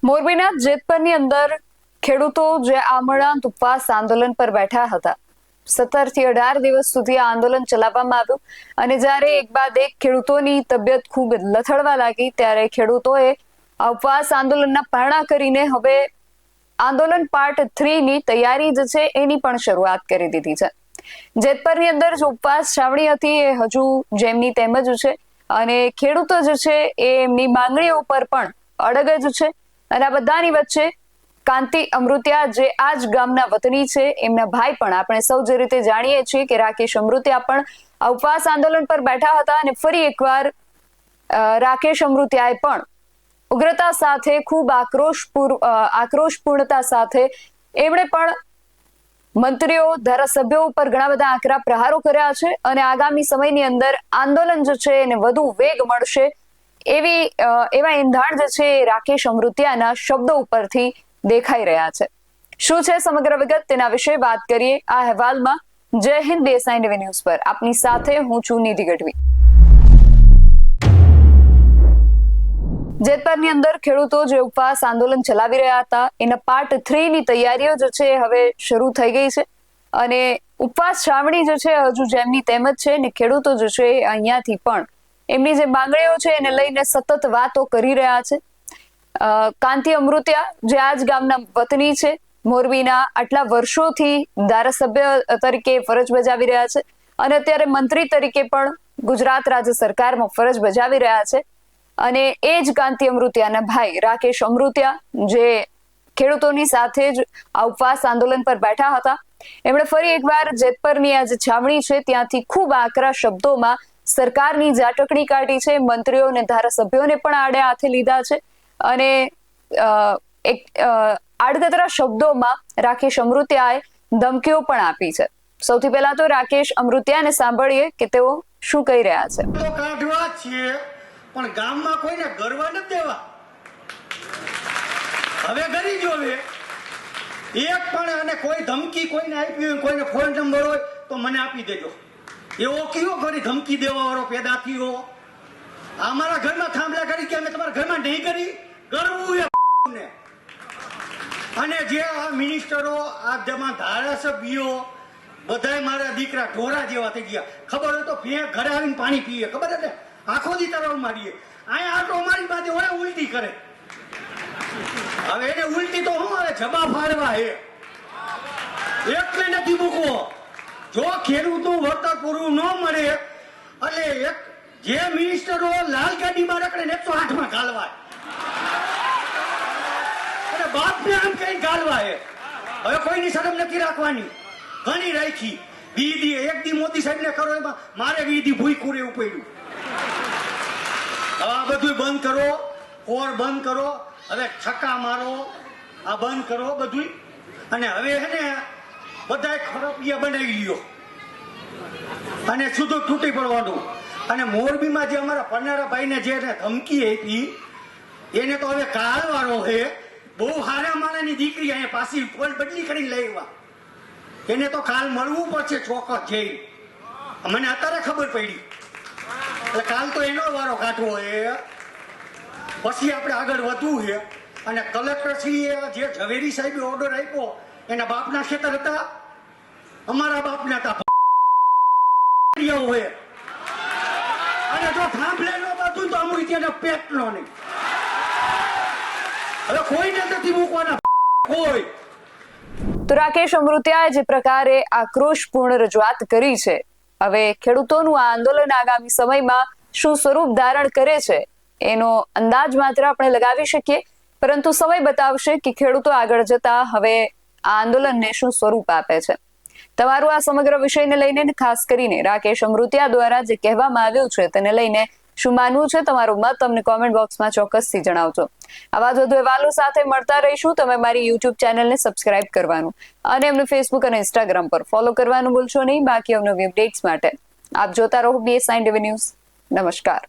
મોરબીના જેતપરની અંદર ખેડૂતો જે આમરણાંત ઉપવાસ આંદોલન પર બેઠા હતા 17 થી 18 દિવસ સુધી આ આંદોલન ચલાવવામાં આવ્યું અને જ્યારે એક બાદ એક ખેડૂતોની તબિયત ખૂબ લથડવા લાગી ત્યારે ખેડૂતોએ આ ઉપવાસ આંદોલનના પારણા કરીને હવે આંદોલન પાર્ટ 3 ની તૈયારી જે છે એની પણ શરૂઆત કરી દીધી છે। જેતપરની અંદર જે ઉપવાસ છાવણી હતી એ હજુ જેમની તેમ જ છે અને ખેડૂતો જે છે એ એમની માંગણીઓ પર પણ અડગ જ છે અને આ બધાની વચ્ચે કાંતિ અમૃતિયા જે આ જ ગામના વતની છે એમના ભાઈ પણ આપણે સૌ જે રીતે જાણીએ છીએ કે રાકેશ અમૃતિયા પણ આ ઉપવાસ આંદોલન પર બેઠા હતા અને ફરી એકવાર રાકેશ અમૃતિયાએ પણ ઉગ્રતા સાથે ખૂબ આક્રોશપૂર્ણતા સાથે એમણે પણ મંત્રીઓ ધારાસભ્યો ઉપર ઘણા બધા આકરા પ્રહારો કર્યા છે અને આગામી સમયની અંદર આંદોલન જે છે એને વધુ વેગ મળશે એવા એંધાણ જે છે રાકેશ અમૃતિયાના શબ્દો ઉપરથી દેખાઈ રહ્યા છે। શું છે સમગ્ર વિગત તેના વિશે વાત કરીએ આ અહેવાલમાં। જય હિન્દ BSI ન્યૂઝ પર આપની સાથે હું છું નિધિ ગઢવી। જેતપરની અંદર ખેડૂતો જે ઉપવાસ આંદોલન ચલાવી રહ્યા હતા એના પાર્ટ 3 ની તૈયારીઓ જે છે હવે શરૂ થઈ ગઈ છે અને ઉપવાસ છાવણી જે છે હજુ જેમની તેમ જ છે ને ખેડૂતો જે છે અહીંયાથી પણ એમની જે માંગણીઓ છે એને લઈને સતત વાતો કરી રહ્યા છે। કાંતિ અમૃતિયા જે આ જ ગામના વતની છે, મોરબીના આટલા વર્ષોથી ધારાસભ્ય તરીકે ફરજ બજાવી રહ્યા છે અને અત્યારે મંત્રી તરીકે પણ ગુજરાત રાજ્ય સરકારમાં ફરજ બજાવી રહ્યા છે અને એ જ કાંતિ અમૃતિયાના ભાઈ રાકેશ અમૃતિયા જે ખેડૂતોની સાથે જ આ ઉપવાસ આંદોલન પર બેઠા હતા એમણે ફરી એકવાર જેતપરની આ જે છાવણી છે ત્યાંથી ખૂબ આકરા શબ્દોમાં સરકારની ઝાટકણી કાઢી છે। મંત્રીઓ અને ધારાસભ્યોને પણ આડે હાથે લીધા છે અને એક આડકતરા શબ્દોમાં રાકેશ અમૃતિયાએ ધમકીઓ પણ આપી છે। સૌથી પહેલા તો રાકેશ અમૃતિયાને સાંભળીએ કે તેઓ શું કહી રહ્યા છે। તો કાઢવા છે પણ ગામમાં કોઈને ગરવા નથી દેવા। હવે ગરી જોવે એક પણ અને કોઈ ધમકી કોઈને આપી હોય કોઈને ફોન નંબર હોય તો મને આપી દેજો। એવો કયો ઘરે ધમકી દેવા વાળો પેદા થયો? અમારા ઘરમાં થાંભલા કરી કે અમે તમારા ઘરમાં નહીં કરી ગરવું ને। અને જે આ મિનિસ્ટરો આ જમા ધારાસભ્યો બધાય મારા દીકરા ઢોરા જેવા થઈ ગયા। ખબર હોય તો ઘરે આવીને પાણી પીએ, ખબર છે ને આખો દી તરવ મારીએ, અહીંયા આટો મારી બાજુ હોય ઉલટી કરે। હવે એને ઉલટી તો શું આવે જબા ફાડવા હે એટલે નથી મૂકવો। જો ખેડૂતનું વળતર પૂરું ન મળે એટલે એક જે મિનિસ્ટરો લાલ ગાડીમાં રખડે ને 108 માં ગાલવાય અને બાપને આમ કઈ ગાલવાય। હવે કોઈની શરમ નથી રાખવાની, ઘણી રાખી વીદી એક દી મોદી સાહેબ ને કરો એમાં મારે વીદી ભૂખું રહેવું પડ્યું। હવે આ બધું બંધ કરો, ઓર બંધ કરો, હવે છક્કા મારો આ બંધ કરો બધું અને હવે હે ને બધાય ખરપિયા બનાવી લ્યો અને સીધું તૂટી પડવાનું। અને મોરબીમાં જે અમારા પન્નારા ભાઈને જે ધમકી આપી એને તો હવે કાલવાળો છે, બહુ હારા માણાની દીકરી અહીંયા પાછી પોલ બદલી કરીને લઈ આવ્યા, એને તો કાલ મળવું પડશે ચોક્કસ જઈ। મને અત્યારે ખબર પડી એટલે કાલ તો એનો વારો કાઢવો છે, પછી આપણે આગળ વધવું છે। અને કલેક્ટરશ્રીએ જે ઝવેરી સાહેબે ઓર્ડર આપ્યો એના બાપના ખેતર હતા, અમારા બાપના હતા હોય અને જો થાંભલે નો બધું તો અમૃતિયાના પેટનો નહીં। હવે કોઈને નથી મૂકવાના કોઈ। તો રાકેશ અમૃતિયાએ જે પ્રકારે આક્રોશપૂર્ણ રજૂઆત કરી છે, હવે ખેડૂતોનું આ આંદોલન આગામી સમયમાં શું સ્વરૂપ ધારણ કરે છે એનો અંદાજ માત્ર આપણે લગાવી શકીએ, પરંતુ સમય બતાવશે કે ખેડૂતો આગળ જતા હવે આ આંદોલનને શું સ્વરૂપ આપે છે। તમારું આ સમગ્ર વિષયને લઈને ખાસ કરીને રાકેશ અમૃતિયા દ્વારા જે કહેવામાં આવ્યું છે તેને લઈને શું માનવું છે, તમારું મત અમને કોમેન્ટ બોક્સમાં ચોક્કસથી જણાવજો। આવા જ વધુ અહેવાલો સાથે મળતા રહીશું। તમે મારી YouTube ચેનલને સબસ્ક્રાઇબ કરવાનું અને અમને Facebook અને Instagram પર ફોલો કરવાનું ભૂલશો નહીં। બાકી અવનવી અપડેટ્સ માટે આપ જોતા રહો BSI ન્યૂઝ। નમસ્કાર।